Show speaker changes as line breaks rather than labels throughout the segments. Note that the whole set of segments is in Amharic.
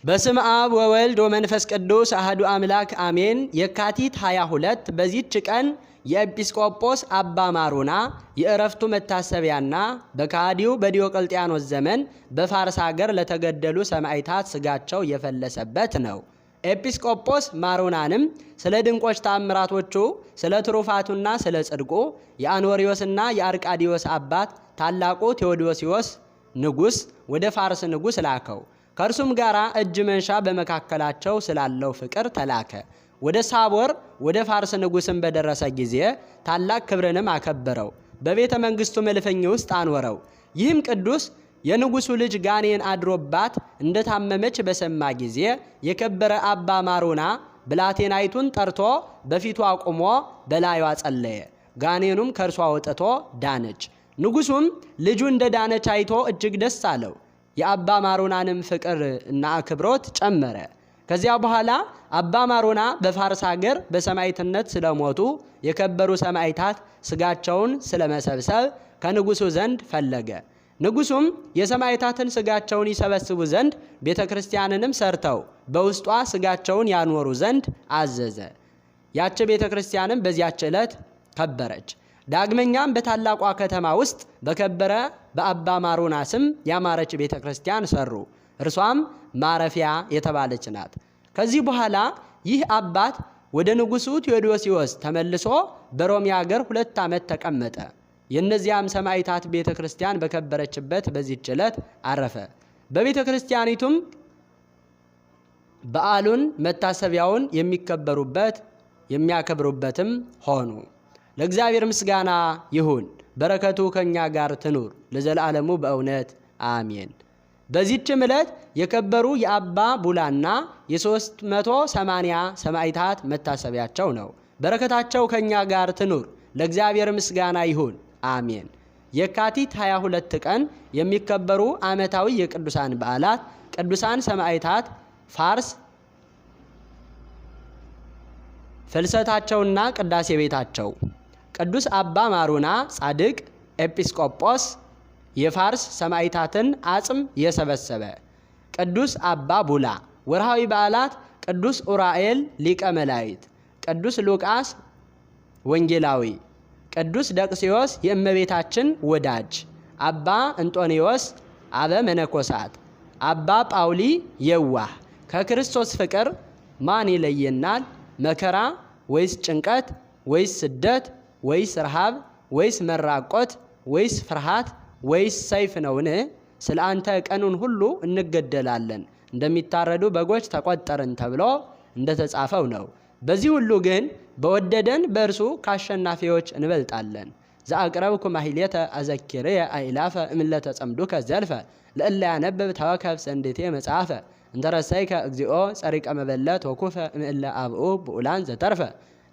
በስም አብ ወወልድ ወመንፈስ ቅዱስ አህዱ አምላክ አሜን። የካቲት 22 በዚህች ቀን የኤጲስቆጶስ አባ ማሩና የእረፍቱ መታሰቢያና በካዲው በዲዮቅልጥያኖስ ዘመን በፋርስ ሀገር ለተገደሉ ሰማዕታት ስጋቸው የፈለሰበት ነው። ኤጲስቆጶስ ማሩናንም ስለ ድንቆች ታምራቶቹ፣ ስለ ትሩፋቱና ስለ ጽድቁ የአንወሪዮስና የአርቃዲዮስ አባት ታላቁ ቴዎዶሲዮስ ንጉሥ ወደ ፋርስ ንጉሥ ላከው። ከእርሱም ጋር እጅ መንሻ በመካከላቸው ስላለው ፍቅር ተላከ። ወደ ሳቦር ወደ ፋርስ ንጉሥም በደረሰ ጊዜ ታላቅ ክብርንም አከበረው፣ በቤተ መንግሥቱ እልፍኝ ውስጥ አኖረው። ይህም ቅዱስ የንጉሡ ልጅ ጋኔን አድሮባት እንደታመመች በሰማ ጊዜ የከበረ አባ ማሩና ብላቴናይቱን ጠርቶ በፊቱ አቁሞ በላዩዋ ጸለየ። ጋኔኑም ከእርሷ ወጥቶ ዳነች። ንጉሡም ልጁ እንደ ዳነች አይቶ እጅግ ደስ አለው። የአባ ማሩናንም ፍቅር እና አክብሮት ጨመረ። ከዚያ በኋላ አባ ማሩና በፋርስ ሀገር በሰማዕትነት ስለሞቱ የከበሩ ሰማዕታት ስጋቸውን ስለመሰብሰብ ከንጉሡ ዘንድ ፈለገ። ንጉሡም የሰማዕታትን ስጋቸውን ይሰበስቡ ዘንድ ቤተ ክርስቲያንንም ሰርተው በውስጧ ስጋቸውን ያኖሩ ዘንድ አዘዘ። ያች ቤተ ክርስቲያንም በዚያች ዕለት ከበረች። ዳግመኛም በታላቋ ከተማ ውስጥ በከበረ በአባ ማሩና ስም ያማረች ቤተ ክርስቲያን ሰሩ። እርሷም ማረፊያ የተባለች ናት። ከዚህ በኋላ ይህ አባት ወደ ንጉሡ ቴዎዶሲዮስ ተመልሶ በሮሚ ሀገር 2 ዓመት ተቀመጠ። የእነዚያም ሰማዕታት ቤተ ክርስቲያን በከበረችበት በዚህች ዕለት አረፈ። በቤተ ክርስቲያኒቱም በዓሉን መታሰቢያውን የሚያከብሩበትም ሆኑ። ለእግዚአብሔር ምስጋና ይሁን፣ በረከቱ ከኛ ጋር ትኑር ለዘላለሙ በእውነት አሜን። በዚህችም ዕለት የከበሩ የአባ ቡላና የ380 ሰማዕታት መታሰቢያቸው ነው። በረከታቸው ከኛ ጋር ትኑር፣ ለእግዚአብሔር ምስጋና ይሁን አሜን። የካቲት 22 ቀን የሚከበሩ ዓመታዊ የቅዱሳን በዓላት ቅዱሳን ሰማዕታት ፋርስ ፍልሰታቸውና ቅዳሴ ቤታቸው። ቅዱስ አባ ማሩና ጻድቅ ኤጲስቆጶስ የፋርስ ሰማዕታትን አጽም የሰበሰበ። ቅዱስ አባ ቡላ። ወርሃዊ በዓላት ቅዱስ ኡራኤል ሊቀ መላእክት፣ ቅዱስ ሉቃስ ወንጌላዊ፣ ቅዱስ ደቅስዮስ የእመቤታችን ወዳጅ፣ አባ እንጦንዮስ አበ መነኮሳት፣ አባ ጳውሊ የዋህ። ከክርስቶስ ፍቅር ማን ይለየናል? መከራ ወይስ ጭንቀት ወይስ ስደት ወይስ ረሃብ ወይስ መራቆት ወይስ ፍርሃት ወይስ ሰይፍ ነውን? ስለ አንተ ቀኑን ሁሉ እንገደላለን፣ እንደሚታረዱ በጎች ተቆጠርን ተብሎ እንደተጻፈው ነው። በዚህ ሁሉ ግን በወደደን በእርሱ ከአሸናፊዎች እንበልጣለን። ዘአቅረብኩ ማሕሌተ አዘኪርየ አእላፈ እምለተ ጸምዱከ ዘልፈ ለእለ ያነብብ ተወከፍ ሰንዴቴ መጽሐፈ እንተረሰይከ እግዚኦ ጸሪቀ መበለት ወኩፈ እምእለ አብኡ ብኡላን ዘተርፈ።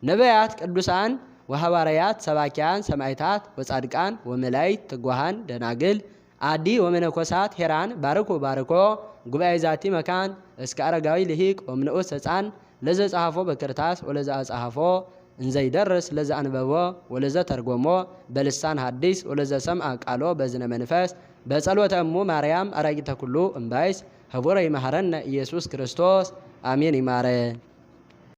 ነቢያት ቅዱሳን ወሐዋርያት ሰባኪያን ሰማዕታት ወጻድቃን ወመላእክት ትጓሃን ደናግል አዲ ወመነኮሳት ሄራን ባርኮ ባርኮ ጉባኤ ዛቲ መካን እስከ አረጋዊ ልሂቅ ወምንዑስ ሕፃን ለዘ ጸሐፎ በክርታስ ወለዘ አጸሐፎ እንዘይደርስ ለዘ አንበቦ ወለዘ ተርጎሞ በልሳን ሐዲስ ወለዘ ሰምዐ ቃሎ በዝነ መንፈስ በጸሎተ እሙ ማርያም አራቂተ ኩሉ እምባይስ ህቡረ ይመሐረነ ኢየሱስ ክርስቶስ አሜን። ይማረን።